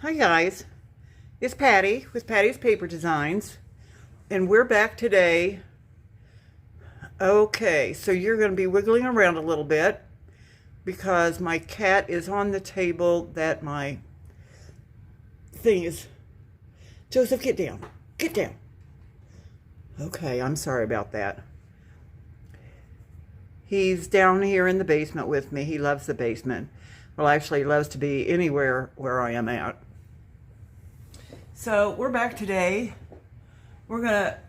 Hi guys, it's Patty with Patty's Paper Designs, and we're back today. Okay, so you're going to be wiggling around a little bit because my cat is on the table that my thing is. Joseph, get down. Get down. Okay, I'm sorry about that. He's down here in the basement with me. He loves the basement. Well, actually, he loves to be anywhere where I am at. So we're back today. We're gonna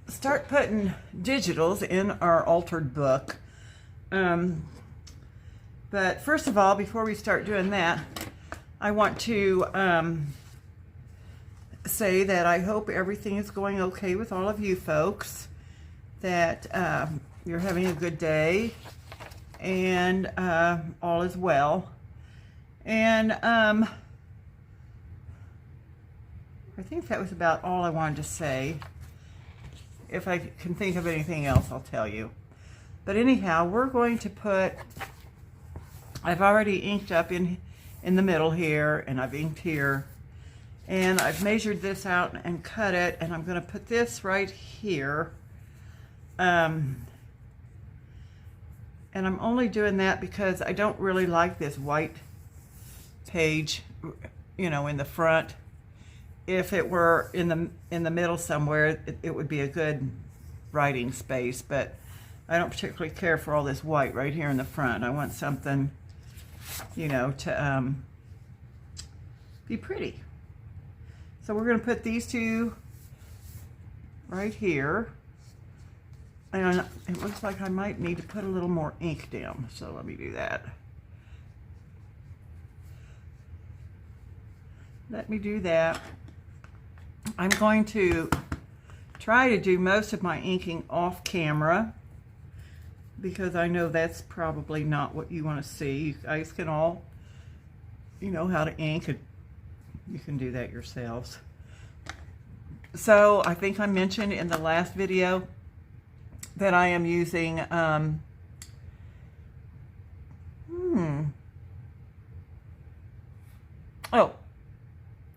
start putting digitals in our altered book. But first of all, before we start doing that, I want to say that I hope everything is going okay with all of you folks, that you're having a good day and all is well. And I think that was about all I wanted to say. If I can think of anything else, I'll tell you. But anyhow, we're going to put, I've already inked up in the middle here, and I've inked here. And I've measured this out and cut it, and I'm going to put this right here. And I'm only doing that because I don't really like this white page, you know, in the front. If it were in the middle somewhere, it would be a good writing space, but I don't particularly care for all this white right here in the front. I want something, you know, to be pretty. So we're going to put these two right here. And it looks like I might need to put a little more ink down, so let me do that. Let me do that. I'm going to try to do most of my inking off camera because I know that's probably not what you want to see. You guys can all, you know how to ink, and you can do that yourselves. So I think I mentioned in the last video that I am using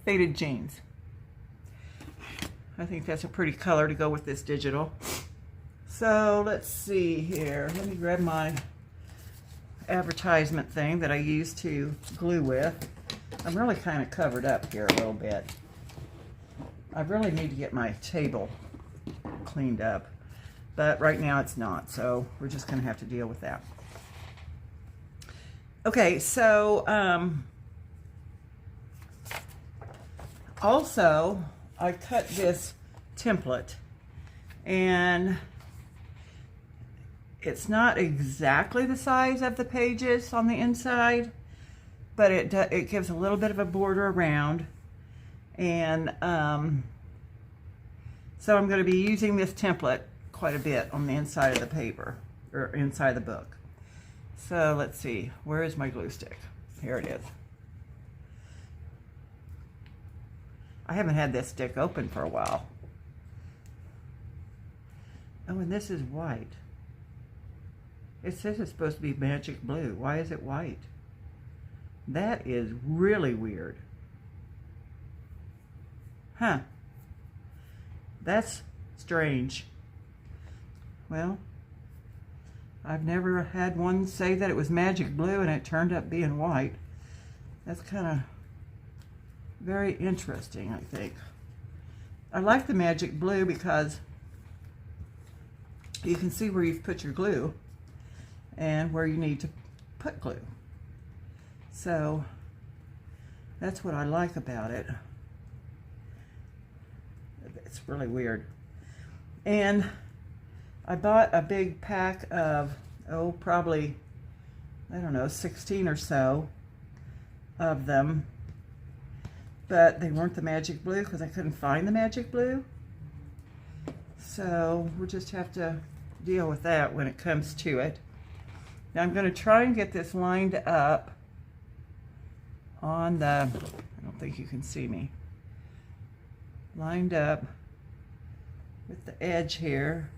Faded Jeans. I think that's a pretty color to go with this digital. So let's see here. Let me grab my advertisement thing that I use to glue with. I'm really kind of covered up here a little bit. I really need to get my table cleaned up, but right now it's not, so we're just going to have to deal with that. Okay, so also I cut this template, and it's not exactly the size of the pages on the inside, but it gives a little bit of a border around, and so I'm going to be using this template quite a bit on the inside of the paper, or inside the book. So let's see, where is my glue stick? Here it is. I haven't had this stick open for a while. Oh, and this is white. It says it's supposed to be magic blue. Why is it white? That is really weird. Huh. That's strange. Well, I've never had one say that it was magic blue and it turned up being white. That's kind of very interesting, I think. I like the magic blue because you can see where you've put your glue and where you need to put glue. So that's what I like about it. It's really weird. And I bought a big pack of, oh, probably, I don't know, 16 or so of them. But they weren't the magic blue because I couldn't find the magic blue. So we'll just have to deal with that when it comes to it. Now I'm going to try and get this lined up on the, I don't think you can see me, lined up with the edge here.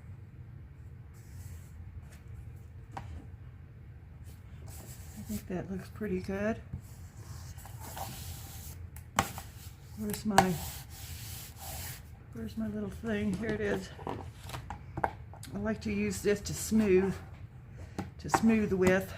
I think that looks pretty good. where's my little thing? Here it is. I like to use this to smooth with.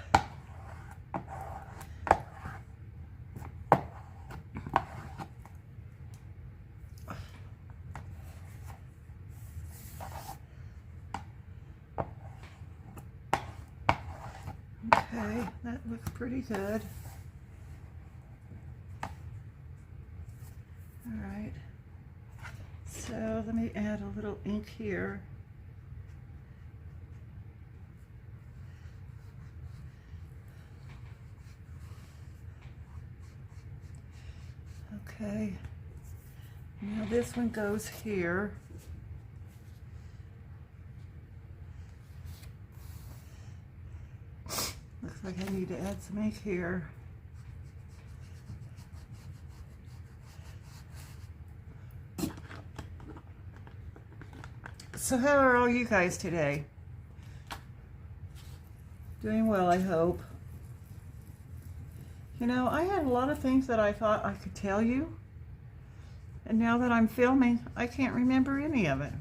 Okay, that looks pretty good. All right, so let me add a little ink here. Okay, now this one goes here. Looks like I need to add some ink here. So how are all you guys today? Doing well, I hope. You know, I had a lot of things that I thought I could tell you, and now that I'm filming, I can't remember any of it.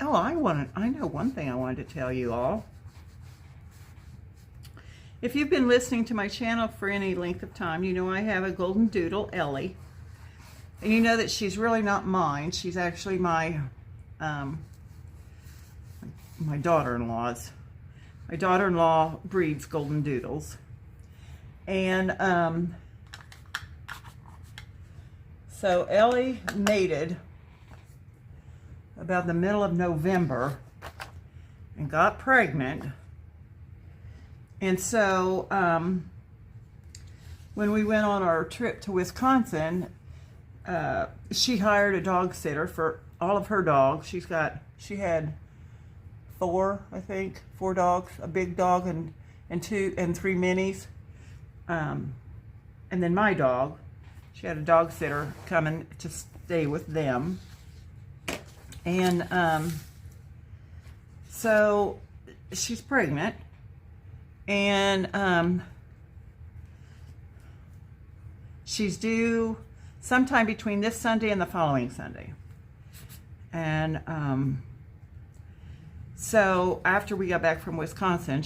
Oh, I know one thing I wanted to tell you all. If you've been listening to my channel for any length of time, you know I have a golden doodle, Ellie. And you know that she's really not mine. She's actually my daughter-in-law's. My daughter-in-law breeds golden doodles. And so Ellie mated about the middle of November and got pregnant. And so when we went on our trip to Wisconsin, she hired a dog sitter for all of her dogs. She had four dogs, a big dog and 3 minis. And then my dog, she had a dog sitter coming to stay with them. And so she's pregnant, and she's due sometime between this Sunday and the following Sunday. And so after we got back from Wisconsin,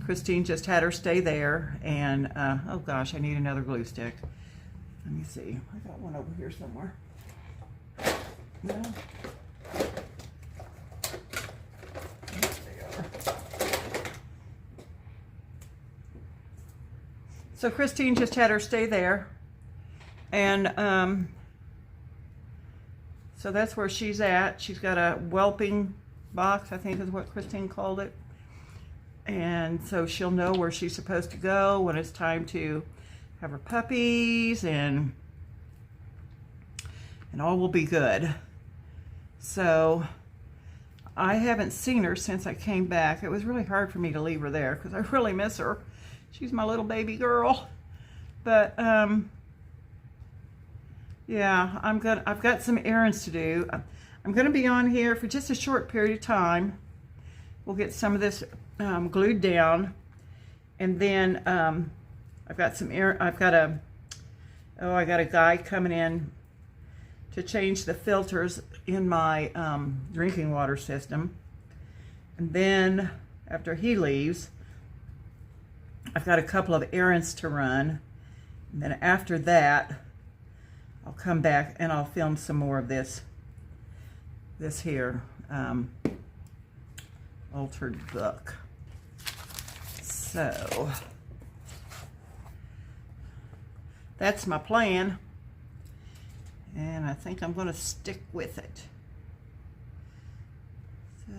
Christine just had her stay there, and oh gosh, I need another glue stick. Let me see. I got one over here somewhere. No? Yes, they are. So Christine just had her stay there, and so that's where she's at. She's got a whelping box, I think is what Christine called it. And so she'll know where she's supposed to go when it's time to have her puppies, and all will be good. So I haven't seen her since I came back. It was really hard for me to leave her there because I really miss her. She's my little baby girl. But yeah, I've got some errands to do. I'm gonna be on here for just a short period of time. We'll get some of this glued down, and then I got a guy coming in to change the filters in my drinking water system. And then after he leaves, I've got a couple of errands to run. And then after that, I'll come back and I'll film some more of this here altered book. So that's my plan, and I think I'm going to stick with it. So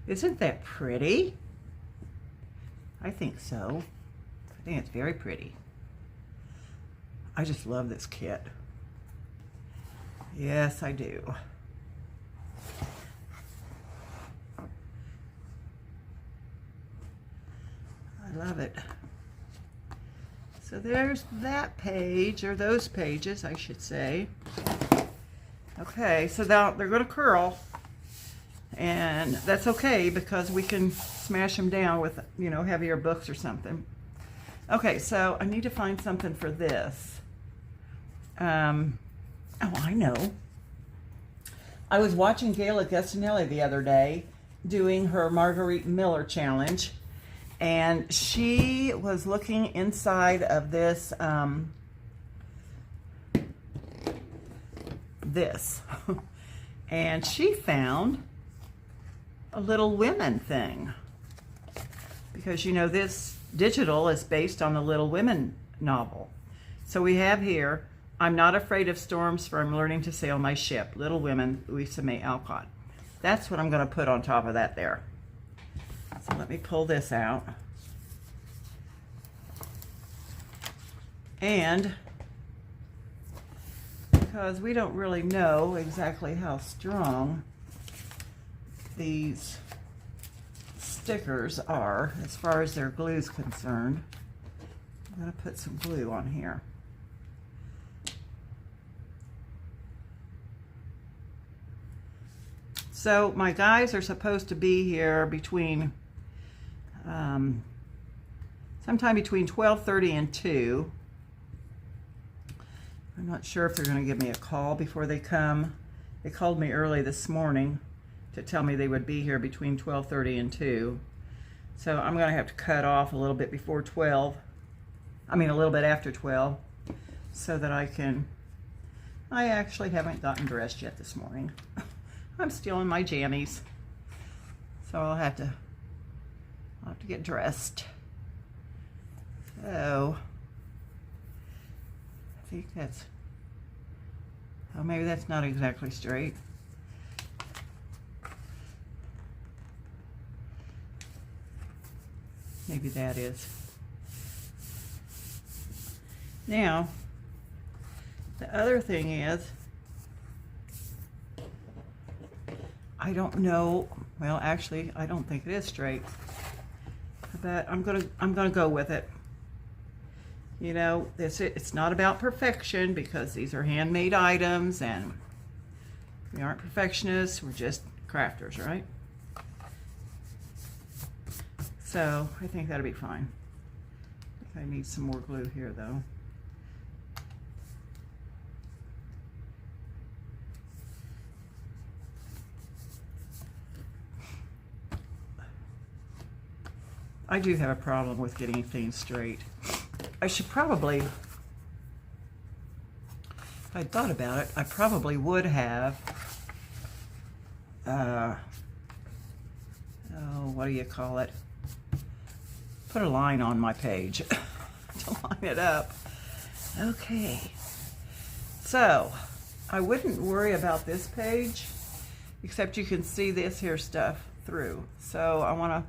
isn't that pretty? I think so. I think it's very pretty. I just love this kit. Yes, I do. I love it. So there's that page, or those pages, I should say. Okay, so now they're going to curl. And that's okay because we can smash them down with, you know, heavier books or something. Okay, so I need to find something for this. Oh, I know. I was watching Gayla Gustinelli the other day doing her Marguerite Miller challenge, and she was looking inside of this, and she found a Little Women thing, because you know this digital is based on the Little Women novel. So we have here, I'm Not Afraid of Storms, for I'm Learning to Sail My Ship, Little Women, Louisa May Alcott. That's what I'm going to put on top of that there. So let me pull this out. And because we don't really know exactly how strong these stickers are as far as their glue is concerned, I'm going to put some glue on here. So my guys are supposed to be here between sometime between 12:30 and 2. I'm not sure if they're going to give me a call before they come. They called me early this morning to tell me they would be here between 12:30 and 2. So I'm going to have to cut off a little bit before 12. I mean a little bit after 12, so that I actually haven't gotten dressed yet this morning. I'm still in my jammies. So I'll have to get dressed. So I think that's, oh, maybe that's not exactly straight. Maybe that is. Now, the other thing is, I don't know, well, actually, I don't think it is straight, but I'm gonna go with it. You know, it's not about perfection, because these are handmade items and we aren't perfectionists, we're just crafters, right? So I think that'll be fine. I need some more glue here though. I do have a problem with getting things straight. I should probably, if I'd thought about it, I probably would have, oh, what do you call it? Put a line on my page to line it up. Okay, so I wouldn't worry about this page, except you can see this here stuff through. So I want to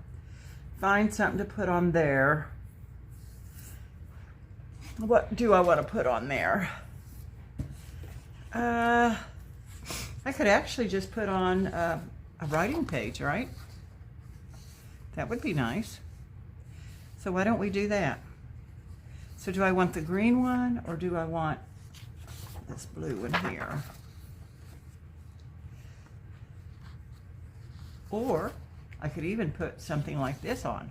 find something to put on there. What do I want to put on there? I could actually just put on a writing page, right? That would be nice. So why don't we do that? So do I want the green one, or do I want this blue one here? Or I could even put something like this on.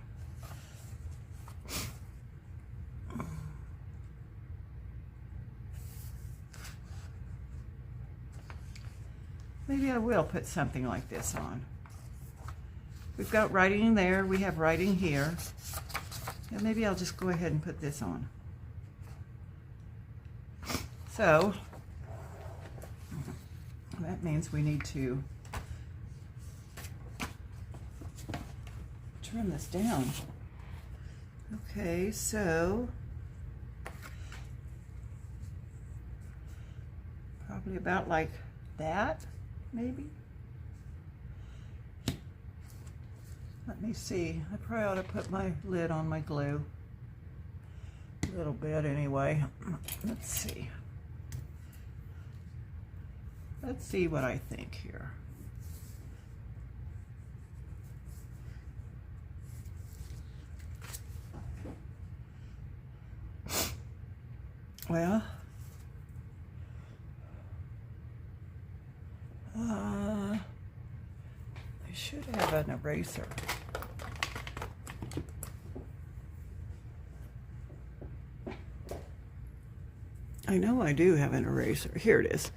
Maybe I will put something like this on. We've got writing there, we have writing here. Yeah, maybe I'll just go ahead and put this on. So that means we need to trim this down. Okay, so probably about like that, maybe. Let me see. I probably ought to put my lid on my glue. A little bit anyway. Let's see. Let's see what I think here. Well, should have an eraser. I know I do have an eraser. Here it is.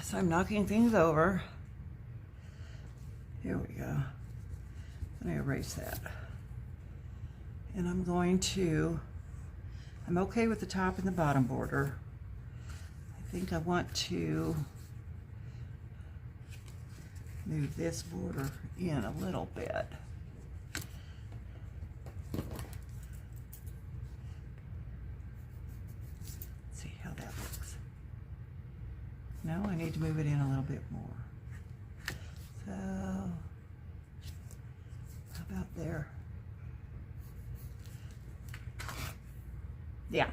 So I'm knocking things over. Here we go. Let me erase that. And I'm okay with the top and the bottom border. I think I want to move this border in a little bit. See how that looks. No, I need to move it in a little bit more. So, how about there? Yeah.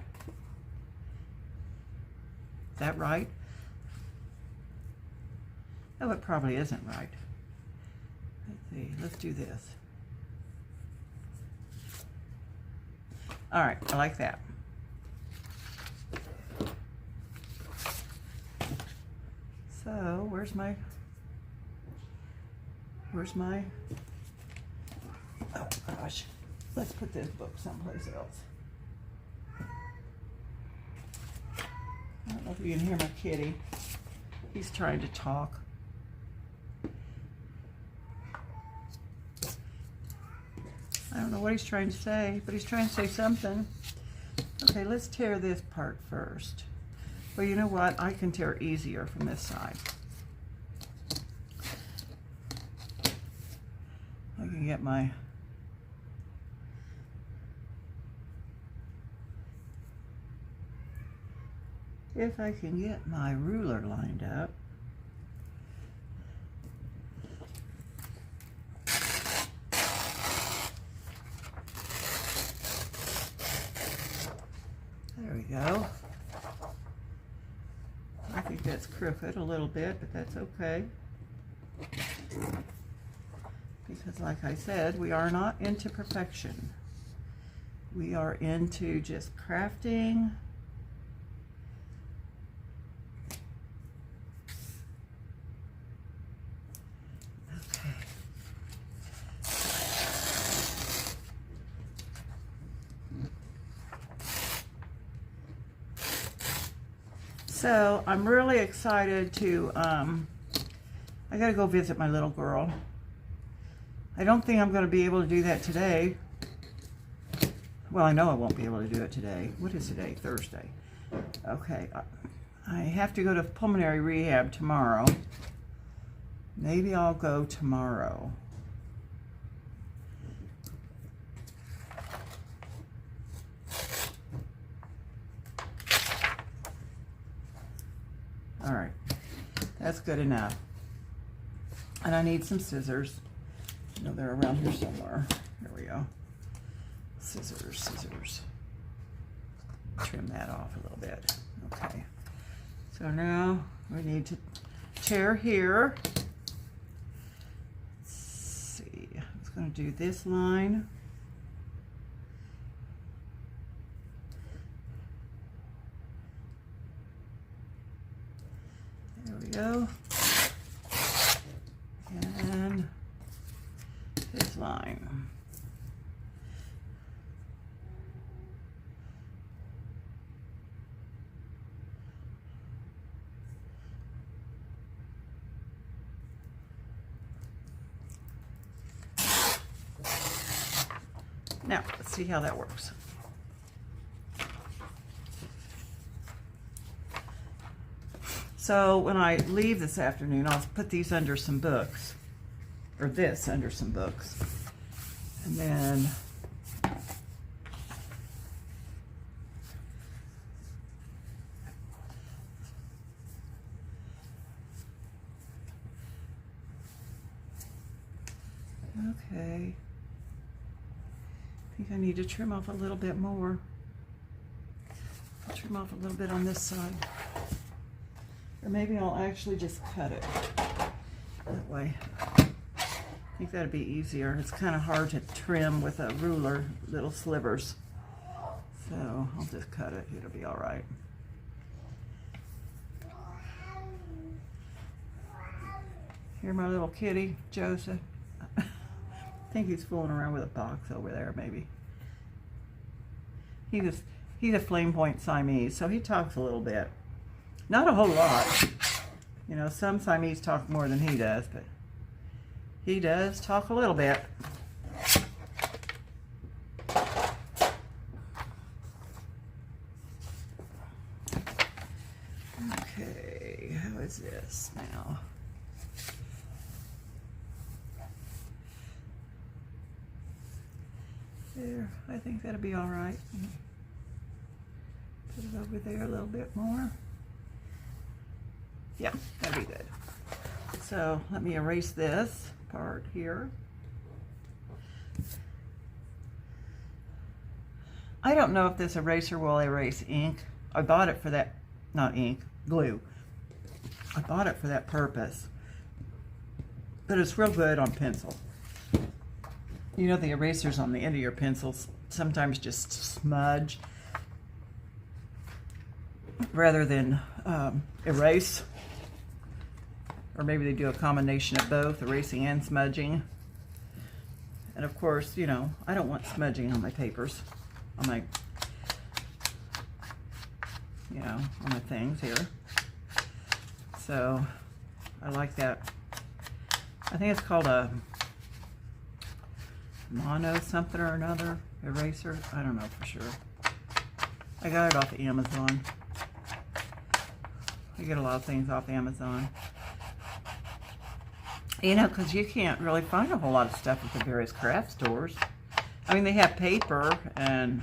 Is that right? Oh, it probably isn't right. Let's see. Let's do this. All right, I like that. So, where's my, oh gosh, let's put this book someplace else. I don't know if you can hear my kitty. He's trying to talk. I don't know what he's trying to say, but he's trying to say something. Okay, let's tear this part first. Well, you know what? I can tear easier from this side. I can get my... If I can get my ruler lined up. There we go. I think that's crooked a little bit, but that's okay. Because like I said, we are not into perfection. We are into just crafting. So I'm really excited to, I gotta go visit my little girl. I don't think I'm gonna be able to do that today. Well, I know I won't be able to do it today. What is today? Thursday. Okay, I have to go to pulmonary rehab tomorrow. Maybe I'll go tomorrow. All right, that's good enough. And I need some scissors. I know they're around here somewhere. Here we go. Scissors, scissors. Trim that off a little bit. Okay. So now we need to tear here. Let's see. I was going to do this line. There we go. And this line. Now, let's see how that works. So when I leave this afternoon, I'll put these under some books, or this under some books. And then okay. I think I need to trim off a little bit more. I'll trim off a little bit on this side. Or maybe I'll actually just cut it that way. I think that'd be easier. It's kind of hard to trim with a ruler, little slivers. So I'll just cut it. It'll be all right. Here, my little kitty, Joseph. I think he's fooling around with a box over there, maybe. He's a Flame Point Siamese, so he talks a little bit. Not a whole lot. You know, some Siamese talk more than he does, but he does talk a little bit. Okay, how is this now? There, I think that'll be all right. Put it over there a little bit more. Yeah, that'll be good. So let me erase this part here. I don't know if this eraser will erase ink. I bought it for that, not ink, glue. I bought it for that purpose. But it's real good on pencil. You know, the erasers on the end of your pencils sometimes just smudge rather than erase. Or maybe they do a combination of both, erasing and smudging. And of course, you know, I don't want smudging on my papers, on my, you know, on my things here. So I like that. I think it's called a mono something or another eraser. I don't know for sure. I got it off of Amazon. I get a lot of things off Amazon. You know, because you can't really find a whole lot of stuff at the various craft stores. I mean, they have paper and,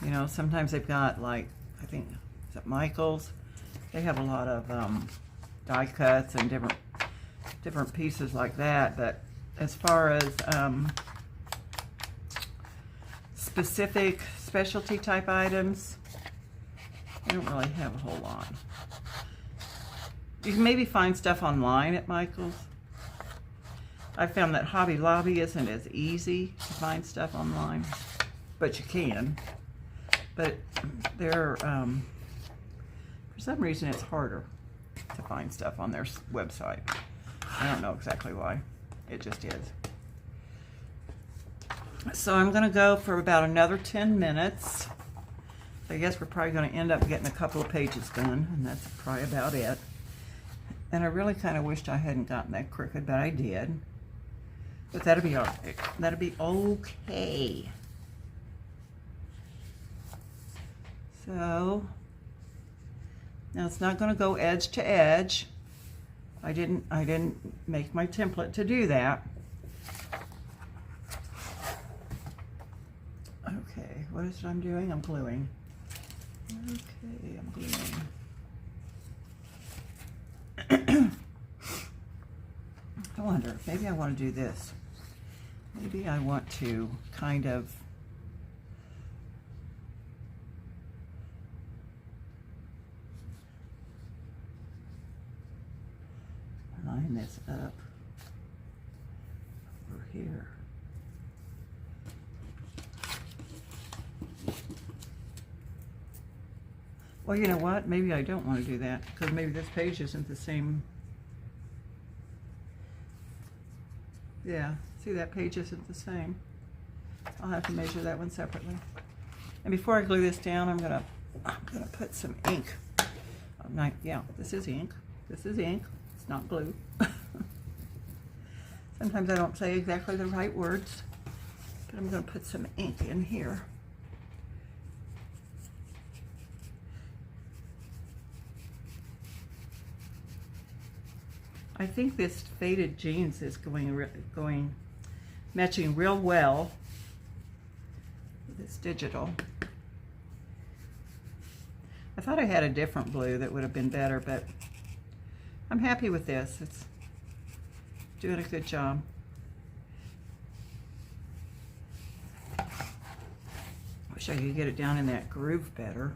you know, sometimes they've got, like, I think, is it Michael's? They have a lot of die cuts and different pieces like that. But as far as specific specialty type items, I don't really have a whole lot. You can maybe find stuff online at Michael's. I found that Hobby Lobby isn't as easy to find stuff online, but you can. But they're, for some reason it's harder to find stuff on their website. I don't know exactly why. It just is. So I'm gonna go for about another 10 minutes. I guess we're probably gonna end up getting a couple of pages done, and that's probably about it. And I really kind of wished I hadn't gotten that crooked, but I did. But that'll be all right. That'll be okay. So now it's not going to go edge to edge. I didn't make my template to do that. Okay, what is it I'm doing? I'm gluing. Okay, I'm gluing. I wonder, maybe I want to do this. Maybe I want to kind of line this up over here. Well, you know what? Maybe I don't want to do that because maybe this page isn't the same. Yeah, see, that page isn't the same. I'll have to measure that one separately. And before I glue this down, I'm gonna put some ink. Yeah, this is ink. This is ink. It's not glue. Sometimes I don't say exactly the right words, but I'm gonna put some ink in here. I think this faded jeans is matching real well with this digital. I thought I had a different blue that would have been better, but I'm happy with this. It's doing a good job. Wish I could get it down in that groove better.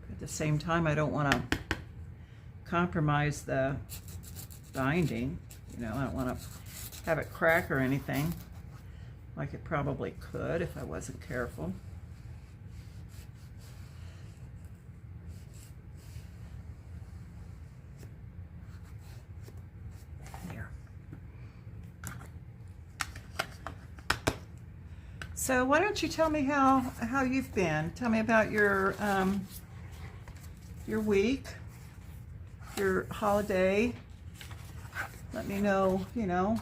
But at the same time, I don't want to compromise the binding. You know, I don't want to have it crack or anything like it probably could if I wasn't careful. So why don't you tell me how you've been? Tell me about your week, your holiday. Let me know, you know,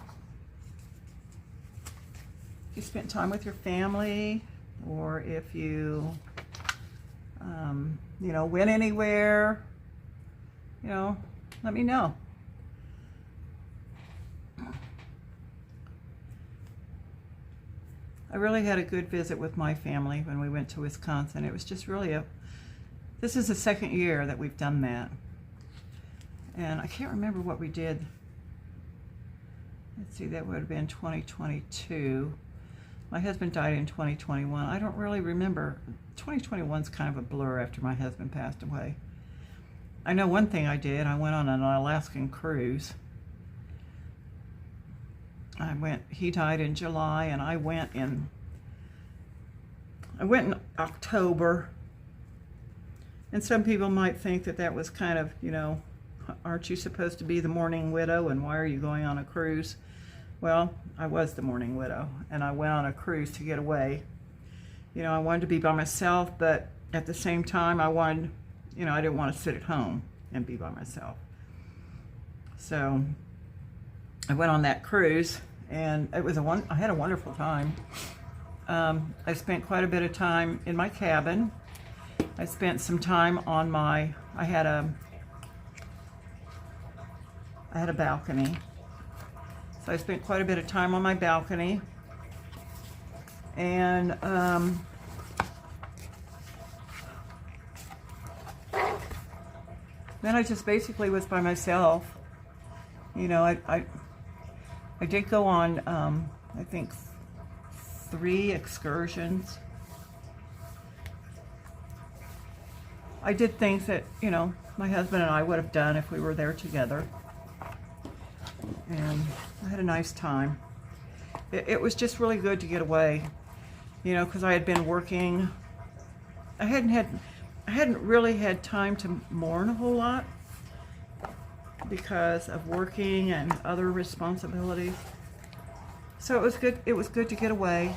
if you spent time with your family, or if you, you know, went anywhere. You know, let me know. I really had a good visit with my family when we went to Wisconsin. It was just really this is the second year that we've done that. And I can't remember what we did. Let's see, that would have been 2022. My husband died in 2021. I don't really remember. 2021's kind of a blur after my husband passed away. I know one thing I did. I went on an Alaskan cruise. He died in July, and I went in October. And some people might think that that was kind of, you know, aren't you supposed to be the mourning widow, and why are you going on a cruise? Well, I was the mourning widow, and I went on a cruise to get away. You know, I wanted to be by myself, but at the same time, I wanted, you know, I didn't want to sit at home and be by myself. So I went on that cruise, and it was I had a wonderful time. I spent quite a bit of time in my cabin. I spent some time on I had a balcony. So I spent quite a bit of time on my balcony. And then I just basically was by myself. You know, I did go on, I think, 3 excursions. I did things that, you know, my husband and I would have done if we were there together. And I had a nice time. It was just really good to get away, you know, because I had been working. I hadn't really had time to mourn a whole lot because of working and other responsibilities. So it was good. It was good to get away.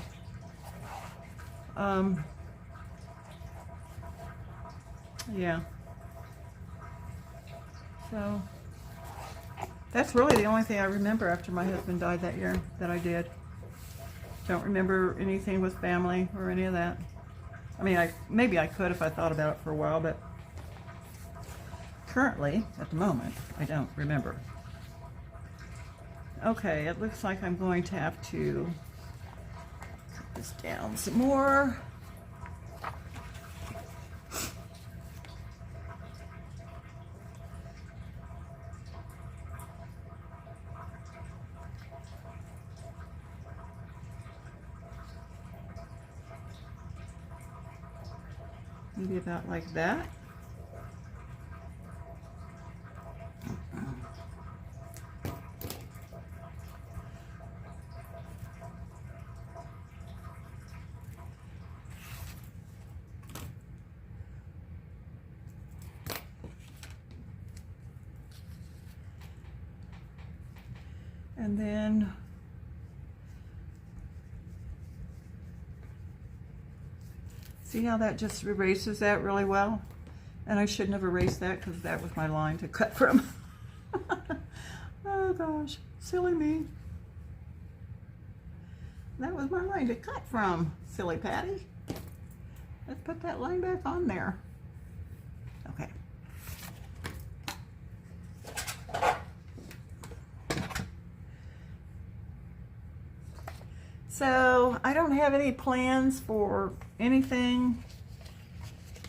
Yeah. So that's really the only thing I remember after my husband died that year that I did. Don't remember anything with family or any of that. I mean, maybe I could if I thought about it for a while, but currently, at the moment, I don't remember. Okay, it looks like I'm going to have to cut this down some more. Maybe about like that. And then see how that just erases that really well? And I shouldn't have erased that because that was my line to cut from. Oh gosh, silly me. That was my line to cut from, silly Patty. Let's put that line back on there. Okay. So I don't have any plans for anything.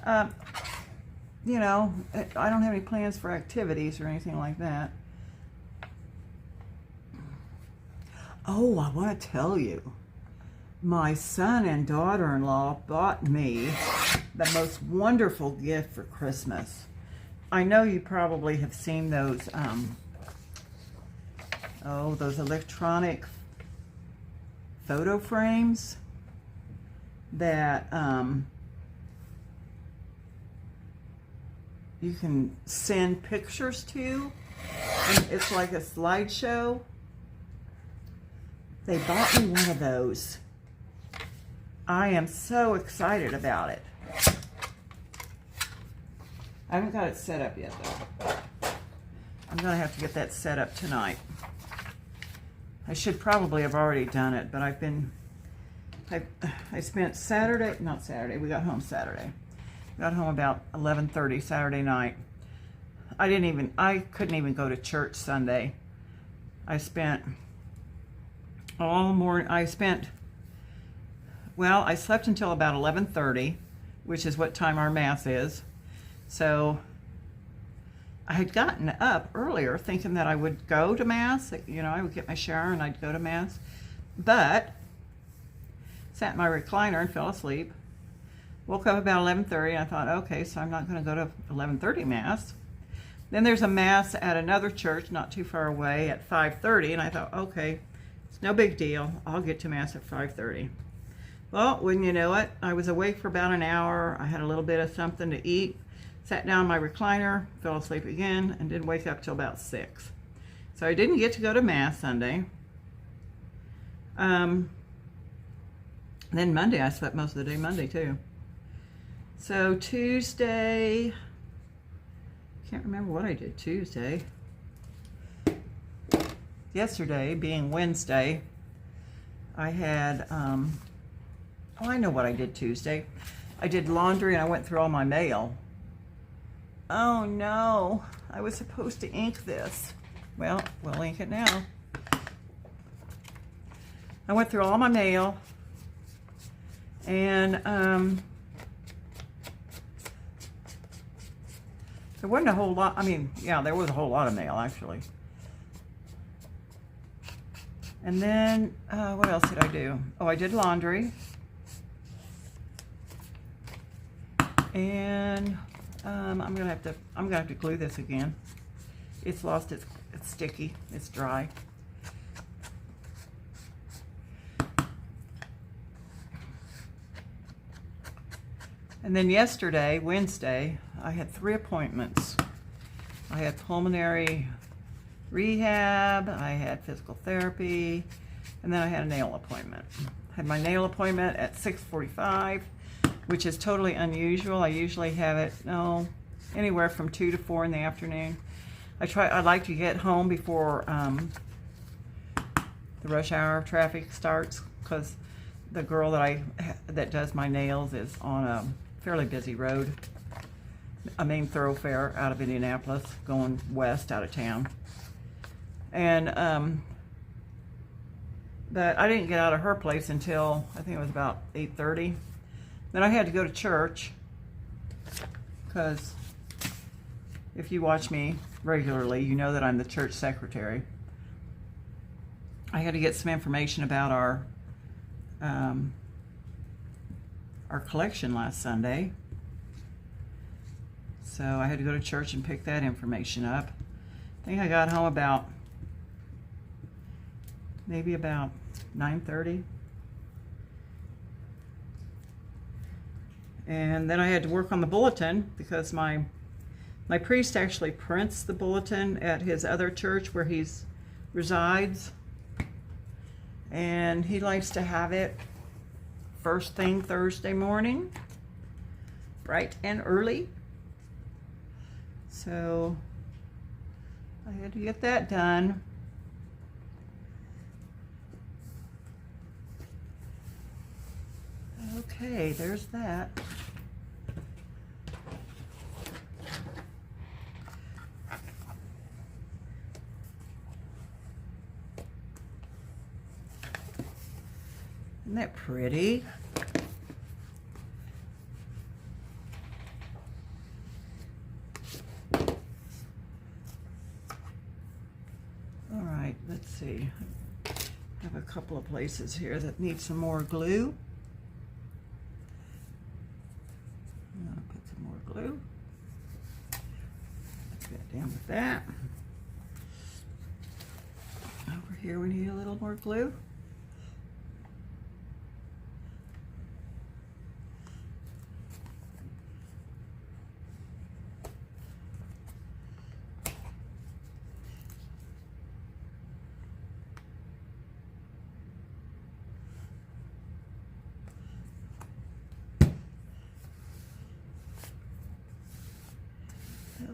You know, I don't have any plans for activities or anything like that. Oh, I want to tell you, my son and daughter-in-law bought me the most wonderful gift for Christmas. I know you probably have seen those, those electronic photo frames that you can send pictures to, and it's like a slideshow. They bought me one of those, I am so excited about it. I haven't got it set up yet though. I'm gonna have to get that set up tonight. I should probably have already done it, but I spent not Saturday, we got home Saturday. Got home about 11:30 Saturday night. I couldn't even go to church Sunday. I spent all morning, I slept until about 11:30, which is what time our Mass is. So I had gotten up earlier thinking that I would go to Mass. You know, I would get my shower and I'd go to Mass. But sat in my recliner and fell asleep. Woke up about 11:30 and I thought, okay, so I'm not going to go to 11:30 Mass. Then there's a Mass at another church not too far away at 5:30, and I thought, okay, it's no big deal. I'll get to Mass at 5:30. Well, wouldn't you know it, I was awake for about an hour. I had a little bit of something to eat, sat down in my recliner, fell asleep again, and didn't wake up till about 6. So I didn't get to go to Mass Sunday. Then Monday, I slept most of the day Monday too. So Tuesday, can't remember what I did Tuesday. Yesterday, being Wednesday, I had, I know what I did Tuesday. I did laundry and I went through all my mail. Oh no, I was supposed to ink this. Well, we'll ink it now. I went through all my mail and there wasn't a whole lot. I mean, yeah, there was a whole lot of mail actually. And then what else did I do? Oh, I did laundry. And I'm gonna have to glue this again. It's lost it's sticky. It's dry. And then yesterday, Wednesday, I had 3 appointments. I had pulmonary rehab, I had physical therapy, and then I had a nail appointment. I had my nail appointment at 6:45, which is totally unusual. I usually have it, anywhere from 2 to 4 in the afternoon. I like to get home before the rush hour traffic starts, because the girl that does my nails is on a fairly busy road, a main thoroughfare out of Indianapolis, going west out of town. And but I didn't get out of her place until I think it was about 8:30. Then I had to go to church, because if you watch me regularly, you know that I'm the church secretary. I had to get some information about our collection last Sunday. So I had to go to church and pick that information up. I think I got home about maybe about 9:30. And then I had to work on the bulletin, because my priest actually prints the bulletin at his other church where he resides. And he likes to have it first thing Thursday morning, bright and early. So I had to get that done. Okay, there's that. Isn't that pretty? All right, let's see. I have a couple of places here that need some more glue. I'm gonna put some more glue. Let's get down with that. Over here we need a little more glue.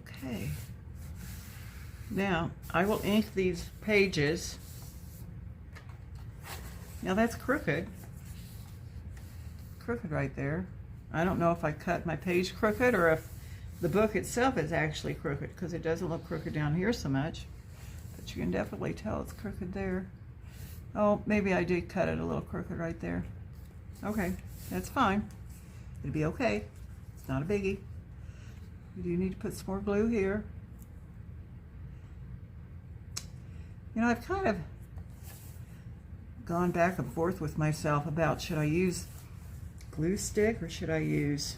Okay. Now, I will ink these pages. Now that's crooked. Crooked right there. I don't know if I cut my page crooked or if the book itself is actually crooked, because it doesn't look crooked down here so much. But you can definitely tell it's crooked there. Oh, maybe I did cut it a little crooked right there. Okay, that's fine. It'll be okay. It's not a biggie. You do need to put some more glue here. You know, I've kind of gone back and forth with myself about, should I use glue stick or should I use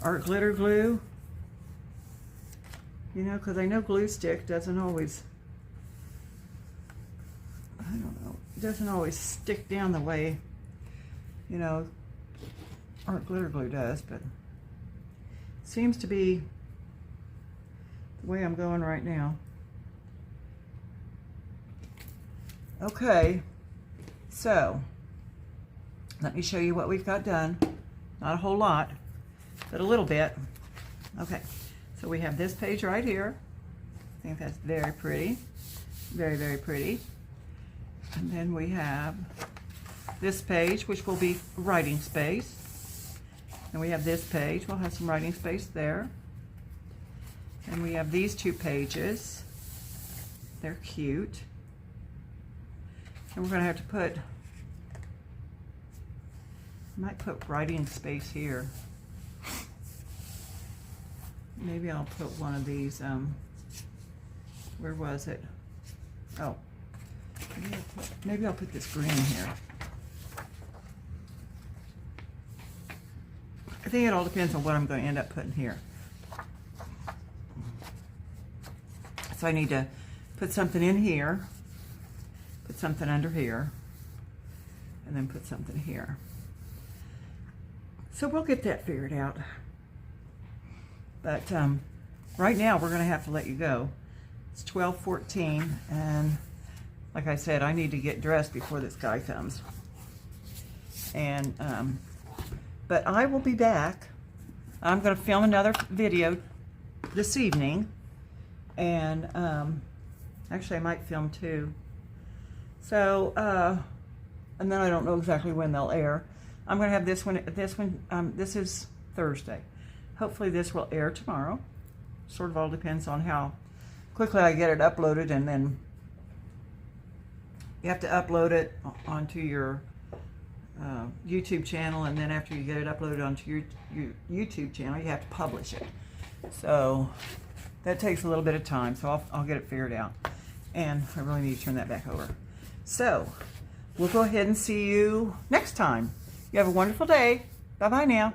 art glitter glue? You know, because I know glue stick doesn't always, I don't know, it doesn't always stick down the way, you know, art glitter glue does, but seems to be the way I'm going right now. Okay, so let me show you what we've got done. Not a whole lot, but a little bit. Okay, so we have this page right here. I think that's very pretty. Very, very pretty. And then we have this page, which will be writing space. And we have this page, we'll have some writing space there. And we have these two pages. They're cute. And we're going to have to put, I might put writing space here. Maybe I'll put one of these, where was it? Oh, maybe I'll put this green here. I think it all depends on what I'm going to end up putting here. So I need to put something in here, put something under here, and then put something here. So we'll get that figured out. But right now we're going to have to let you go. It's 12:14, and like I said, I need to get dressed before this guy comes. And but I will be back. I'm going to film another video this evening, and actually I might film two. So and then I don't know exactly when they'll air. I'm going to have this one. This is Thursday. Hopefully this will air tomorrow. Sort of all depends on how quickly I get it uploaded, and then you have to upload it onto your YouTube channel, and then after you get it uploaded onto your YouTube channel, you have to publish it. So that takes a little bit of time, so I'll get it figured out. And I really need to turn that back over. So we'll go ahead and see you next time. You have a wonderful day. Bye-bye now.